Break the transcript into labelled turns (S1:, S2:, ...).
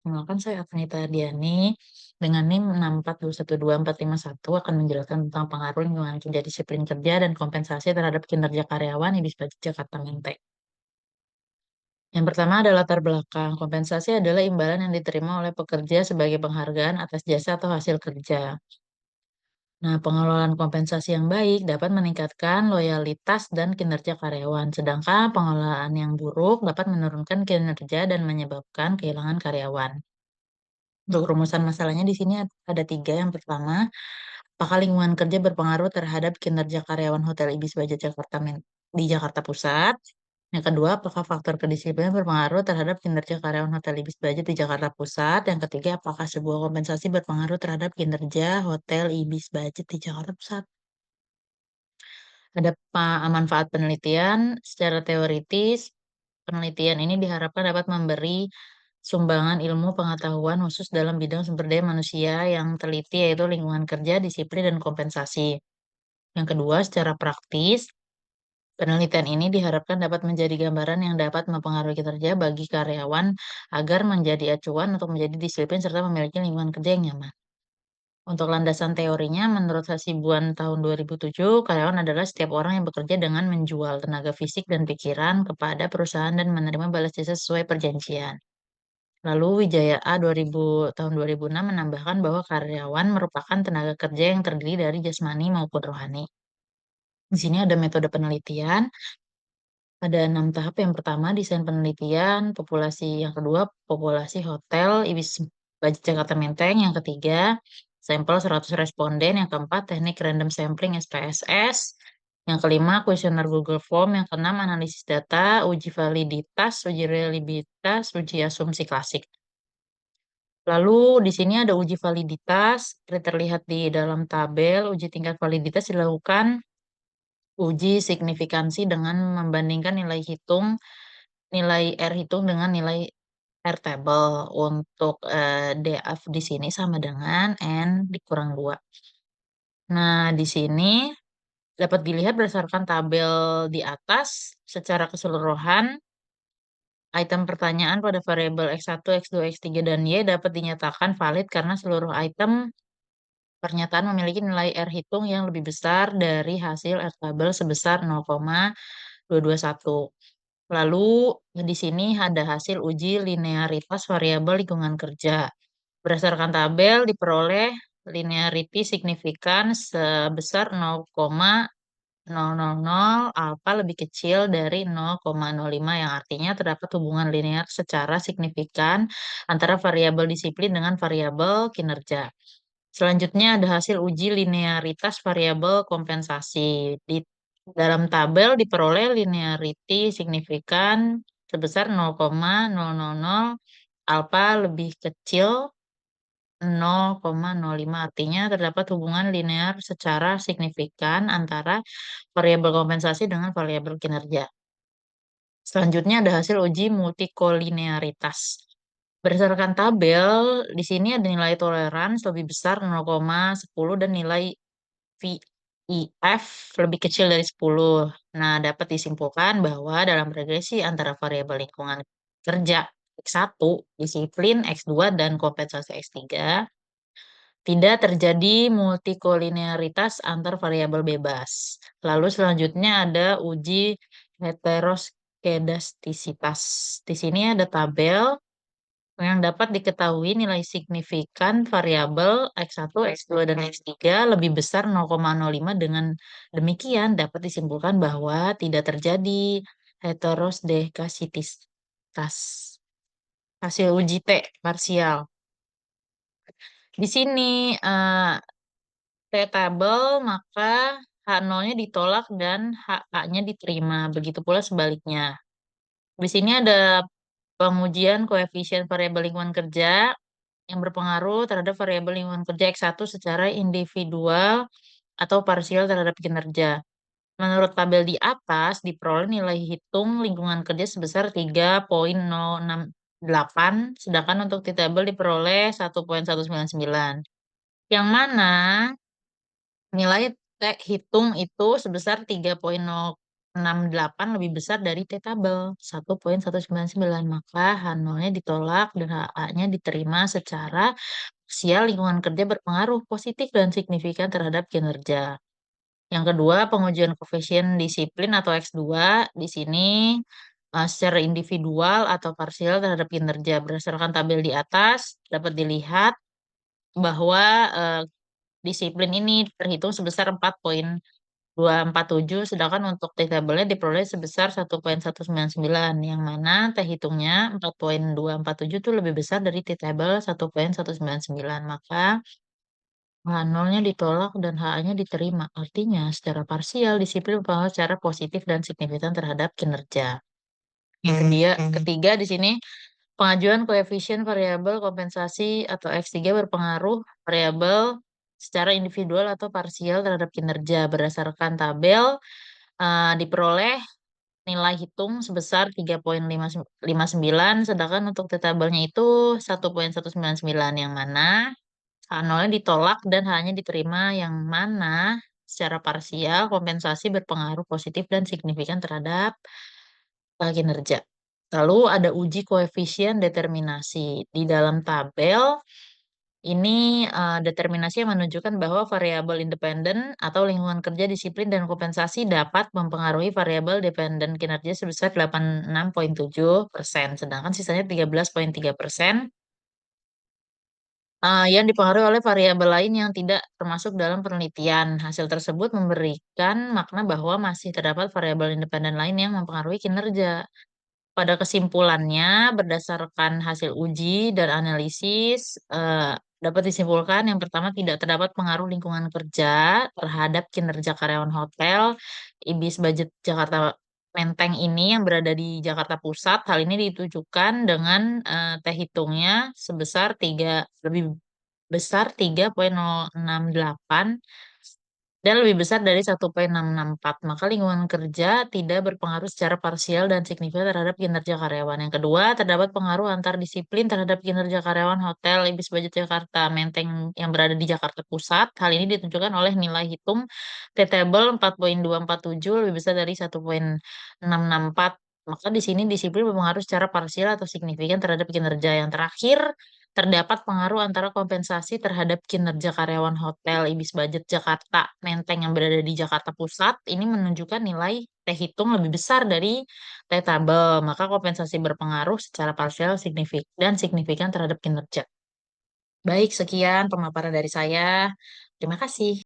S1: Kenalkan saya Agnita Diani dengan NIM 6421241 akan menjelaskan tentang pengaruh lingkungan kerja, disiplin kerja, dan kompensasi terhadap kinerja karyawan Ibis Budget Jakarta Mente. Yang pertama adalah latar belakang. Kompensasi adalah imbalan yang diterima oleh pekerja sebagai penghargaan atas jasa atau hasil kerja. Nah, pengelolaan kompensasi yang baik dapat meningkatkan loyalitas dan kinerja karyawan, sedangkan pengelolaan yang buruk dapat menurunkan kinerja dan menyebabkan kehilangan karyawan. Untuk rumusan masalahnya di sini ada tiga. Yang pertama, apakah lingkungan kerja berpengaruh terhadap kinerja karyawan Hotel Ibis Budget di Jakarta Pusat? Yang kedua, apakah faktor kedisiplinan berpengaruh terhadap kinerja karyawan Hotel Ibis Budget di Jakarta Pusat? Yang ketiga, apakah sebuah kompensasi berpengaruh terhadap kinerja Hotel Ibis Budget di Jakarta Pusat? Ada manfaat penelitian secara teoritis. Penelitian ini diharapkan dapat memberi sumbangan ilmu pengetahuan khusus dalam bidang sumber daya manusia yang teliti, yaitu lingkungan kerja, disiplin, dan kompensasi. Yang kedua, secara praktis, penelitian ini diharapkan dapat menjadi gambaran yang dapat mempengaruhi kinerja bagi karyawan agar menjadi acuan untuk menjadi disiplin serta memiliki lingkungan kerja yang nyaman. Untuk landasan teorinya, menurut Hasibuan tahun 2007, karyawan adalah setiap orang yang bekerja dengan menjual tenaga fisik dan pikiran kepada perusahaan dan menerima balas jasa sesuai perjanjian. Lalu Wijaya A 2000, tahun 2006 menambahkan bahwa karyawan merupakan tenaga kerja yang terdiri dari jasmani maupun rohani. Di sini ada metode penelitian, ada 6 tahap. Yang pertama, desain penelitian, populasi. Yang kedua, populasi hotel Ibis Budget Jakarta Menteng. Yang ketiga, sampel 100 responden. Yang keempat, teknik random sampling SPSS. Yang kelima, kuesioner Google Form. Yang keenam, analisis data, uji validitas, uji reliabilitas, uji asumsi klasik. Lalu di sini ada uji validitas, seperti terlihat di dalam tabel. Uji tingkat validitas dilakukan uji signifikansi dengan membandingkan nilai R hitung dengan nilai R table. Untuk DF di sini sama dengan N dikurang 2. Nah, di sini dapat dilihat berdasarkan tabel di atas secara keseluruhan. Item pertanyaan pada variabel X1, X2, X3, dan Y dapat dinyatakan valid karena seluruh item pernyataan memiliki nilai R hitung yang lebih besar dari hasil R tabel sebesar 0,221. Lalu di sini ada hasil uji linearitas variabel lingkungan kerja. Berdasarkan tabel diperoleh linearity signifikan sebesar 0,000 alfa lebih kecil dari 0,05, yang artinya terdapat hubungan linear secara signifikan antara variabel disiplin dengan variabel kinerja. Selanjutnya ada hasil uji linearitas variabel kompensasi. Di dalam tabel diperoleh linearity signifikan sebesar 0,000 alfa lebih kecil 0,05, artinya terdapat hubungan linear secara signifikan antara variabel kompensasi dengan variabel kinerja. Selanjutnya ada hasil uji multikolinearitas. Berdasarkan tabel, di sini ada nilai toleransi lebih besar 0,10 dan nilai VIF lebih kecil dari 10. Nah, dapat disimpulkan bahwa dalam regresi antara variabel lingkungan kerja X1, disiplin X2, dan kompensasi X3, tidak terjadi multikolinearitas antar variabel bebas. Lalu selanjutnya ada uji heteroskedastisitas. Di sini ada tabel yang dapat diketahui nilai signifikan variabel X1, X2, dan X3 lebih besar 0,05. Dengan demikian dapat disimpulkan bahwa tidak terjadi heteroskedastisitas. Hasil uji T parsial. Di sini T tabel, maka H0-nya ditolak dan HA-nya diterima. Begitu pula sebaliknya. Di sini ada pengujian koefisien variabel lingkungan kerja yang berpengaruh terhadap variabel lingkungan kerja X1 secara individual atau parsial terhadap kinerja. Menurut tabel di atas, diperoleh nilai hitung lingkungan kerja sebesar 3,068, sedangkan untuk di tabel diperoleh 1,199. Yang mana nilai T hitung itu sebesar 3,068 0,668 lebih besar dari T-tabel 1,199. Maka H0-nya ditolak dan HA-nya diterima secara parsial lingkungan kerja berpengaruh positif dan signifikan terhadap kinerja. Yang kedua, pengujian koefisien disiplin atau X2. Di sini secara individual atau parsial terhadap kinerja. Berdasarkan tabel di atas, dapat dilihat bahwa eh, disiplin ini terhitung sebesar 4,247, sedangkan untuk T-tabelnya diperoleh sebesar 1,199, yang mana T hitungnya 4,247 itu lebih besar dari T-tabel 1,199. Maka H0-nya ditolak dan HA-nya diterima. Artinya, secara parsial, disiplin berpengaruh secara positif dan signifikan terhadap kinerja. Ketiga di sini, pengajuan koefisien variabel kompensasi atau X3 berpengaruh variabel secara individual atau parsial terhadap kinerja. Berdasarkan tabel, diperoleh nilai hitung sebesar 3,59, sedangkan untuk T-tabelnya itu 1,199, yang mana H0-nya ditolak dan H-nya diterima, yang mana secara parsial kompensasi berpengaruh positif dan signifikan terhadap kinerja. Lalu ada uji koefisien determinasi. Di dalam tabel ini determinasi yang menunjukkan bahwa variabel independen atau lingkungan kerja disiplin dan kompensasi dapat mempengaruhi variabel dependen kinerja sebesar 86,7%, sedangkan sisanya 13,3% yang dipengaruhi oleh variabel lain yang tidak termasuk dalam penelitian. Hasil tersebut memberikan makna bahwa masih terdapat variabel independen lain yang mempengaruhi kinerja. Pada kesimpulannya, berdasarkan hasil uji dan analisis, dapat disimpulkan yang pertama tidak terdapat pengaruh lingkungan kerja terhadap kinerja karyawan hotel Ibis Budget Jakarta Menteng ini yang berada di Jakarta Pusat. Hal ini ditujukan dengan teh hitungnya sebesar lebih besar 3,068 dan lebih besar dari 1,664. Maka lingkungan kerja tidak berpengaruh secara parsial dan signifikan terhadap kinerja karyawan. Yang kedua, terdapat pengaruh antar disiplin terhadap kinerja karyawan hotel Ibis Budget Jakarta Menteng yang berada di Jakarta Pusat. Hal ini ditunjukkan oleh nilai hitung T-table 4,247 lebih besar dari 1,664. Maka di sini disiplin berpengaruh secara parsial atau signifikan terhadap kinerja. Yang terakhir, terdapat pengaruh antara kompensasi terhadap kinerja karyawan hotel Ibis Budget Jakarta Menteng yang berada di Jakarta Pusat. Ini menunjukkan nilai T hitung lebih besar dari T tabel. Maka kompensasi berpengaruh secara parsial dan signifikan terhadap kinerja. Baik, sekian pemaparan dari saya. Terima kasih.